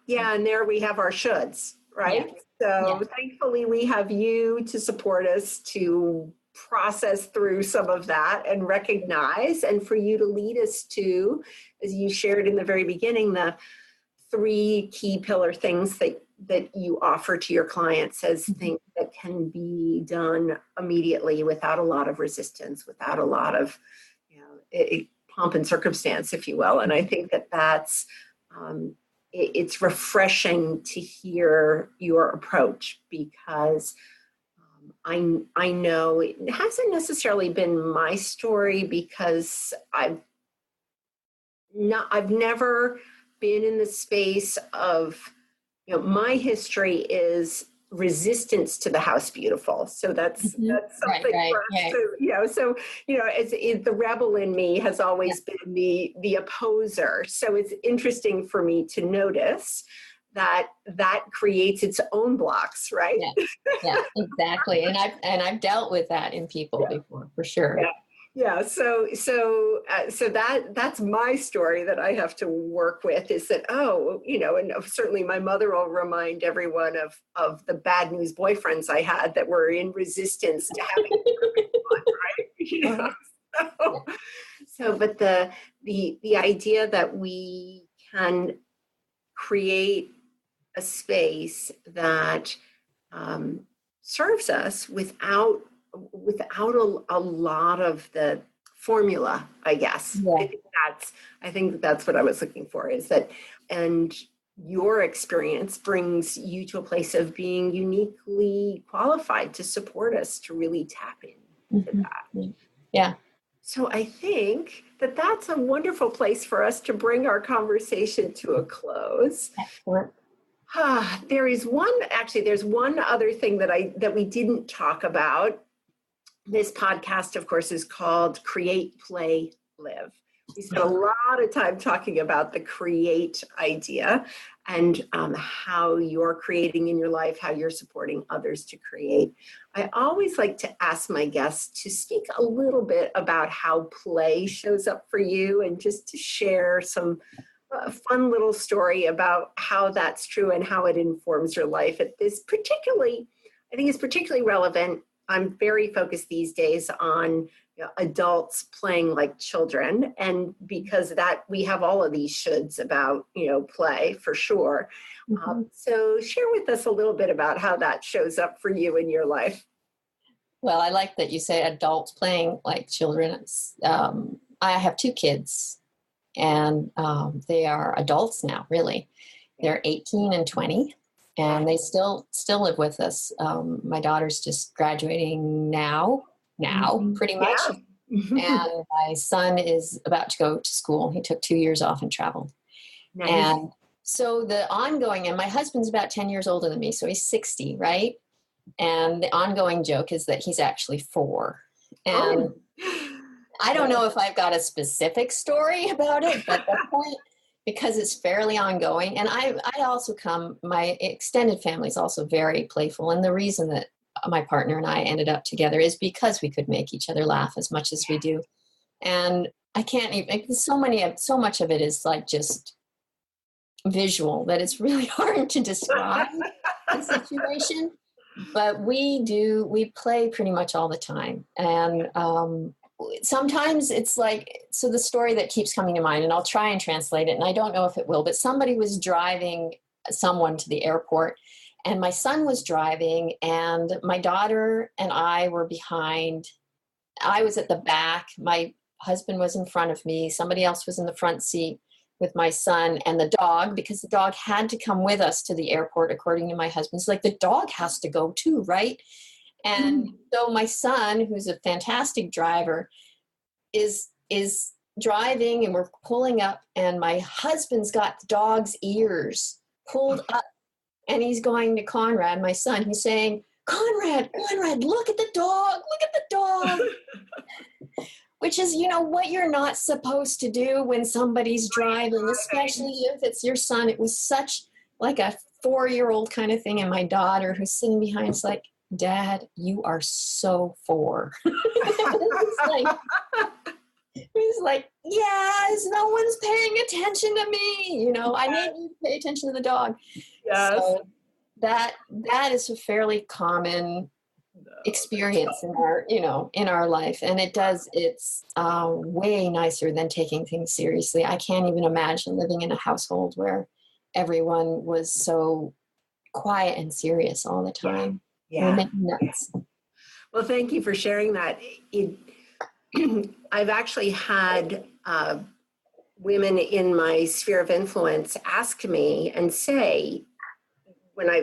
And there we have our shoulds, right? So thankfully we have you to support us to process through some of that and recognize, and for you to lead us to, as you shared in the very beginning, the 3 key pillar things that you offer to your clients as things that can be done immediately without a lot of resistance, without a lot of, pomp and circumstance, if you will. And I think that's, it's refreshing to hear your approach, because I know it hasn't necessarily been my story, because I've never been in the space of, my history is resistance to the House Beautiful. So that's something right. for us to, the rebel in me has always been the opposer. So it's interesting for me to notice that creates its own blocks, right? Yeah, exactly. And I've dealt with that in people before, for sure. So that's my story that I have to work with, is that, and certainly my mother will remind everyone of the bad news boyfriends I had that were in resistance to having one, right? But the idea that we can create a space that serves us without a lot of the formula, I guess. I think that's what I was looking for, is that, and your experience brings you to a place of being uniquely qualified to support us to really tap into that. Yeah. So I think that's a wonderful place for us to bring our conversation to a close. Excellent. There's one other thing that we didn't talk about. This podcast, of course, is called Create, Play, Live. We spent a lot of time talking about the create idea, and how you're creating in your life, how you're supporting others to create. I always like to ask my guests to speak a little bit about how play shows up for you, and just to share some fun little story about how that's true and how it informs your life. I think it's particularly relevant. I'm very focused these days on adults playing like children, and because of that, we have all of these shoulds about play, for sure. So share with us a little bit about how that shows up for you in your life. Well, I like that you say adults playing like children. I have 2 kids, and they are adults now, really. They're 18 and 20. And they still live with us. My daughter's just graduating now, pretty much. And my son is about to go to school. He took 2 years off and traveled. Nice. And so the ongoing, and my husband's about 10 years older than me, so he's 60, right? And the ongoing joke is that he's actually 4. And I don't know if I've got a specific story about it, but the point, because it's fairly ongoing. And I also my extended family is also very playful. And the reason that my partner and I ended up together is because we could make each other laugh as much as we do. And I can't even, so much of it is like just visual that it's really hard to describe the situation. But we play pretty much all the time. And sometimes it's like, so the story that keeps coming to mind, and I'll try and translate it, and I don't know if it will, but somebody was driving someone to the airport, and my son was driving, and my daughter and I were behind. I was at the back. My husband was in front of me. Somebody else was in the front seat with my son and the dog, because the dog had to come with us to the airport, according to my husband. It's like, the dog has to go too, right? And so my son, who's a fantastic driver, is driving and we're pulling up, and my husband's got the dog's ears pulled up, and he's going to Conrad, my son. He's saying, Conrad, look at the dog. Which is, what you're not supposed to do when somebody's driving, especially if it's your son. It was such like a 4-year-old kind of thing. And my daughter, who's sitting behind, is like, Dad, you are so 4. He's like, yes, no one's paying attention to me. I need you to pay attention to the dog. Yes. So that is a fairly common experience in our life. And it's way nicer than taking things seriously. I can't even imagine living in a household where everyone was so quiet and serious all the time. Yeah. Nuts. Well, thank you for sharing that. I've actually had women in my sphere of influence ask me and say,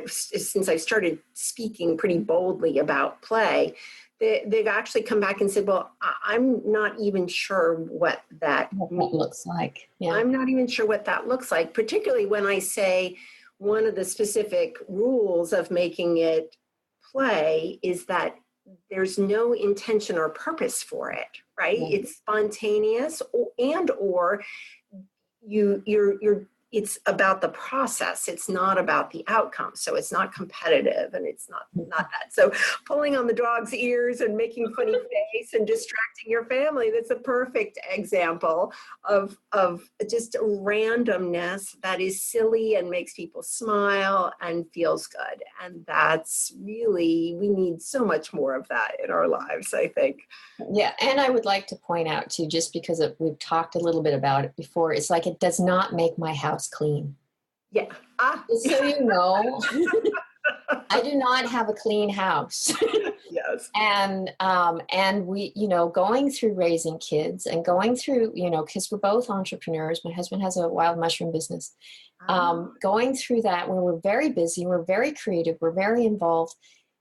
since I've started speaking pretty boldly about play, they've actually come back and said, well, I'm not even sure what that looks like. Yeah. I'm not even sure what that looks like, particularly when I say one of the specific rules of making it play is that there's no intention or purpose for it, right? Yeah. It's spontaneous or it's about the process. It's not about the outcome. So it's not competitive, and it's not that. So pulling on the dog's ears and making funny face and distracting your family, that's a perfect example of just randomness that is silly and makes people smile and feels good. And that's really, we need so much more of that in our lives, I think. Yeah. And I would like to point out too, just because we've talked a little bit about it before, it's like, it does not make my house clean. Yeah. Just so you know, I do not have a clean house. Yes. And we, going through raising kids and going through, because we're both entrepreneurs. My husband has a wild mushroom business. Going through that, where we're very busy, we're very creative, we're very involved.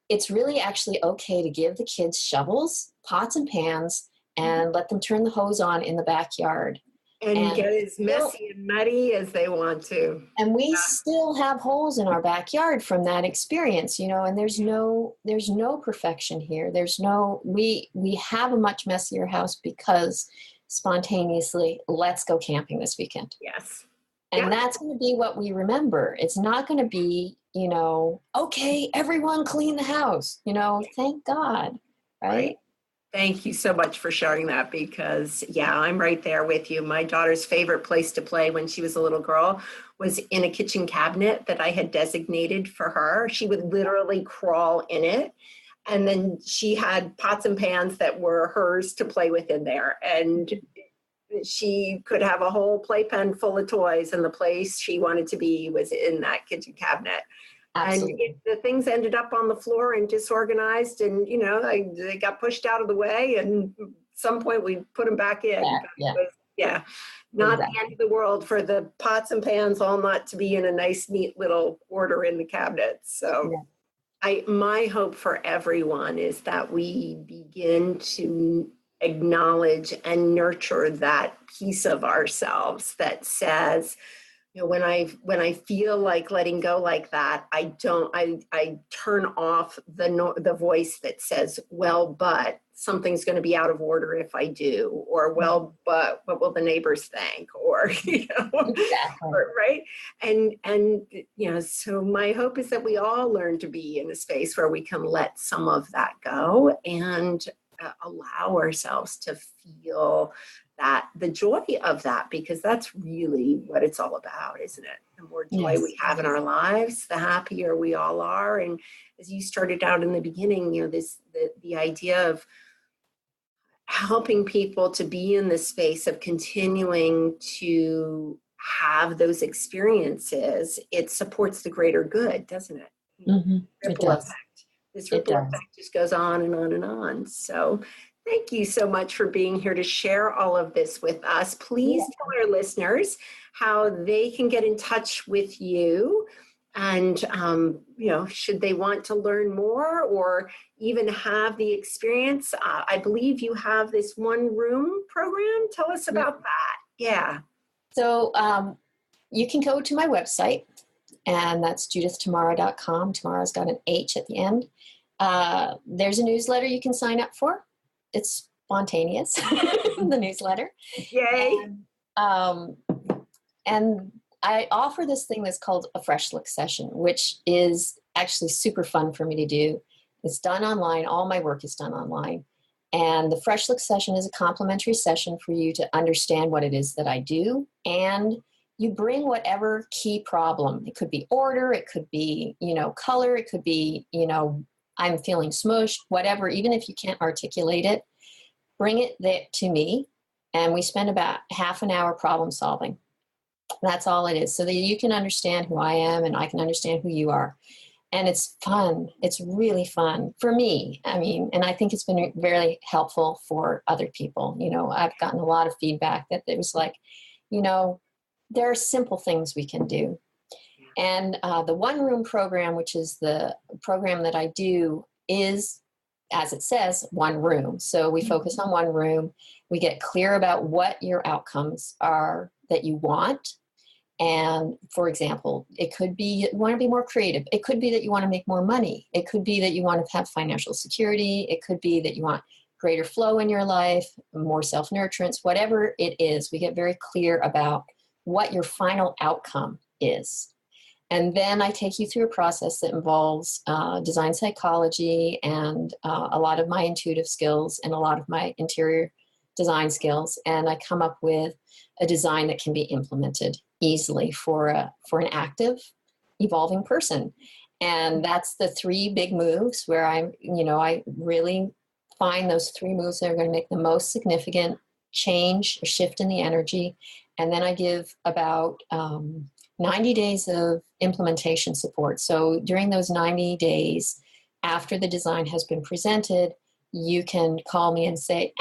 It's really actually okay to give the kids shovels, pots and pans, and let them turn the hose on in the backyard. And get as messy and muddy as they want to. And we still have holes in our backyard from that experience, and there's no perfection here. We have a much messier house because spontaneously, let's go camping this weekend. Yes. And that's going to be what we remember. It's not going to be, okay, everyone clean the house, thank God. Right? Thank you so much for sharing that, because I'm right there with you. My daughter's favorite place to play when she was a little girl was in a kitchen cabinet that I had designated for her. She would literally crawl in it. And then she had pots and pans that were hers to play with in there. And she could have a whole playpen full of toys, and the place she wanted to be was in that kitchen cabinet. Absolutely. And the things ended up on the floor and disorganized, and they got pushed out of the way, and at some point we put them back in. Not the end of the world for the pots and pans all not to be in a nice neat little order in the cabinet. So my hope for everyone is that we begin to acknowledge and nurture that piece of ourselves that says, when I feel like letting go like that, I turn off the voice that says, well, but something's going to be out of order if I do, or well, but what will the neighbors think, or exactly. Right? And so my hope is that we all learn to be in a space where we can let some of that go and allow ourselves to feel the joy of that, because that's really what it's all about, isn't it? The more joy we have in our lives, the happier we all are. And as you started out in the beginning, the idea of helping people to be in the space of continuing to have those experiences, it supports the greater good, doesn't it? Mm-hmm. Ripple effect. This ripple effect just goes on and on and on. So thank you so much for being here to share all of this with us. Please tell our listeners how they can get in touch with you And, should they want to learn more or even have the experience, I believe you have this one room program. Tell us about that. Yeah. So you can go to my website, and that's judithtamarah.com. Tamarah's got an H at the end. There's a newsletter you can sign up for. It's spontaneous, the newsletter. Yay. And I offer this thing that's called a Fresh Look session, which is actually super fun for me to do. It's done online. All my work is done online. And the Fresh Look session is a complimentary session for you to understand what it is that I do. And you bring whatever key problem. It could be order. It could be, color. It could be, I'm feeling smushed, whatever. Even if you can't articulate it, bring it there to me. And we spend about half an hour problem solving. That's all it is, so that you can understand who I am and I can understand who you are. And it's fun. It's really fun for me. I mean, and I think it's been very helpful for other people. I've gotten a lot of feedback that it was like, there are simple things we can do. And the one room program, which is the program that I do, is, as it says, one room. So we focus on one room. We get clear about what your outcomes are that you want. And for example, it could be you want to be more creative. It could be that you want to make more money. It could be that you want to have financial security. It could be that you want greater flow in your life, more self-nurturance, whatever it is. We get very clear about what your final outcome is. And then I take you through a process that involves design psychology and a lot of my intuitive skills and a lot of my interior design skills. And I come up with a design that can be implemented easily for an active, evolving person. And that's the 3 big moves where I really find those 3 moves that are going to make the most significant change, a shift in the energy. And then I give about 90 days of implementation support. So during those 90 days after the design has been presented, you can call me and say,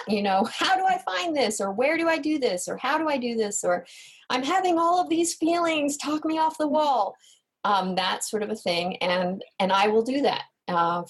how do I find this? Or where do I do this? Or how do I do this? Or I'm having all of these feelings, talk me off the wall. That sort of a thing. And I will do that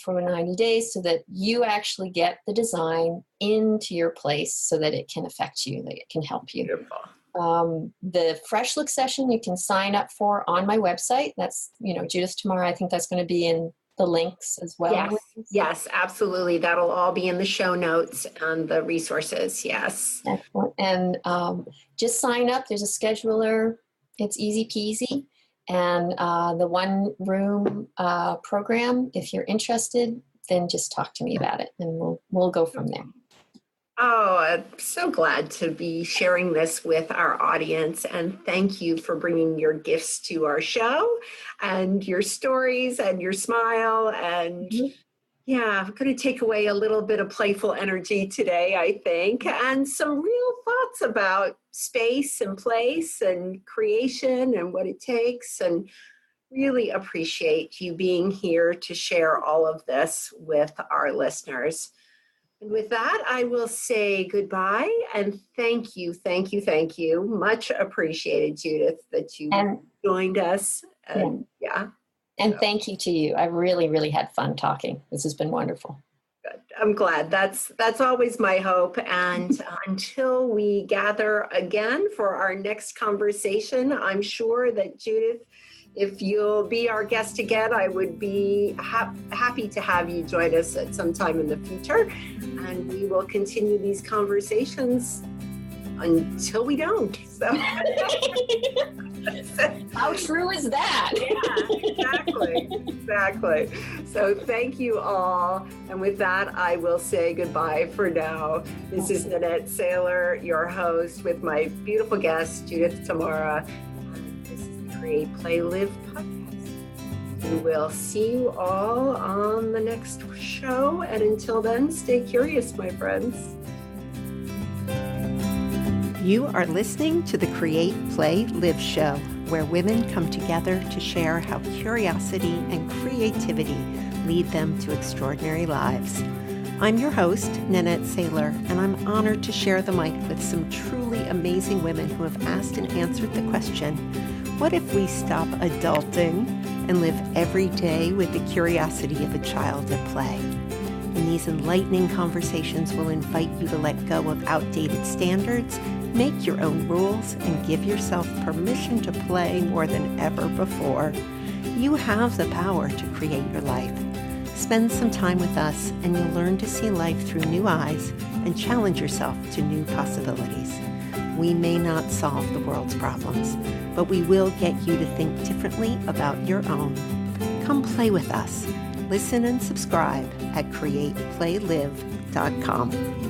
for 90 days so that you actually get the design into your place so that it can affect you, that it can help you. Beautiful. The Fresh Look session you can sign up for on my website. That's, Judith Tamarah. I think that's going to be in the links as well. Yes, absolutely. That'll all be in the show notes and the resources. Yes. Excellent. And just sign up. There's a scheduler. It's easy peasy. And the one room program, if you're interested, then just talk to me about it and we'll go from there. Oh, I'm so glad to be sharing this with our audience. And thank you for bringing your gifts to our show and your stories and your smile. And I'm going to take away a little bit of playful energy today, I think, and some real thoughts about space and place and creation and what it takes. And really appreciate you being here to share all of this with our listeners. And with that, I will say goodbye and thank you. Much appreciated, Judith, that you joined us. And thank you to you. I really, really had fun talking. This has been wonderful. Good. I'm glad. That's always my hope. And until we gather again for our next conversation, I'm sure that Judith, if you'll be our guest again, I would be happy to have you join us at some time in the future. And we will continue these conversations until we don't. So. How true is that? Yeah, exactly. So thank you all. And with that, I will say goodbye for now. This is Nanette Saylor, your host, with my beautiful guest, Judith Tamarah. Create, Play, Live podcast. And we'll see you all on the next show. And until then, stay curious, my friends. You are listening to the Create, Play, Live show, where women come together to share how curiosity and creativity lead them to extraordinary lives. I'm your host, Nanette Saylor, and I'm honored to share the mic with some truly amazing women who have asked and answered the question, What if we stop adulting and live every day with the curiosity of a child at play? And these enlightening conversations will invite you to let go of outdated standards, make your own rules, and give yourself permission to play more than ever before. You have the power to create your life. Spend some time with us and you'll learn to see life through new eyes and challenge yourself to new possibilities. We may not solve the world's problems, but we will get you to think differently about your own. Come play with us. Listen and subscribe at createplaylive.com.